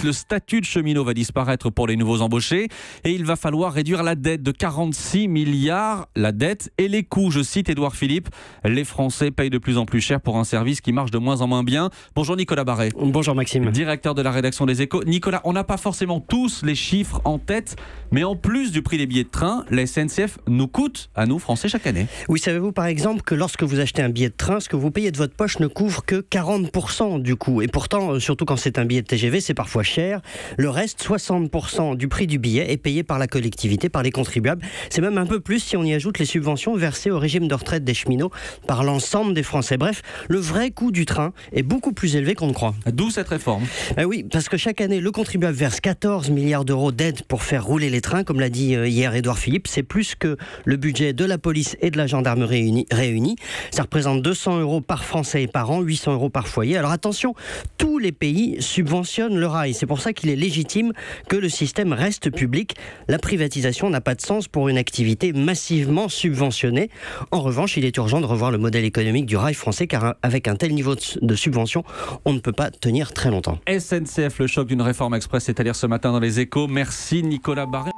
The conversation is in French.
Le statut de cheminot va disparaître pour les nouveaux embauchés et il va falloir réduire la dette de 46 milliards. La dette et les coûts, je cite Édouard Philippe. Les Français payent de plus en plus cher pour un service qui marche de moins en moins bien. Bonjour Nicolas Barret. Bonjour Maxime. Directeur de la rédaction des Échos. Nicolas, on n'a pas forcément tous les chiffres en tête, mais en plus du prix des billets de train, la SNCF nous coûte à nous Français chaque année. Oui, savez-vous par exemple que lorsque vous achetez un billet de train, ce que vous payez de votre poche ne couvre que 40% du coût. Et pourtant, surtout quand c'est un billet de TGV, c'est parfois cher. Le reste, 60% du prix du billet est payé par la collectivité, par les contribuables. C'est même un peu plus si on y ajoute les subventions versées au régime de retraite des cheminots par l'ensemble des Français. Bref, le vrai coût du train est beaucoup plus élevé qu'on ne croit. D'où cette réforme. Oui, parce que chaque année, le contribuable verse 14 milliards d'euros d'aide pour faire rouler les trains, comme l'a dit hier Édouard Philippe. C'est plus que le budget de la police et de la gendarmerie réunis. Ça représente 200 euros par Français et par an, 800 euros par foyer. Alors attention, tous les pays subventionnent le rail. C'est pour ça qu'il est légitime que le système reste public. La privatisation n'a pas de sens pour une activité massivement subventionnée. En revanche, il est urgent de revoir le modèle économique du rail français, car avec un tel niveau de subvention, on ne peut pas tenir très longtemps. SNCF, le choc d'une réforme express, c'est à lire ce matin dans les Échos. Merci Nicolas Barret.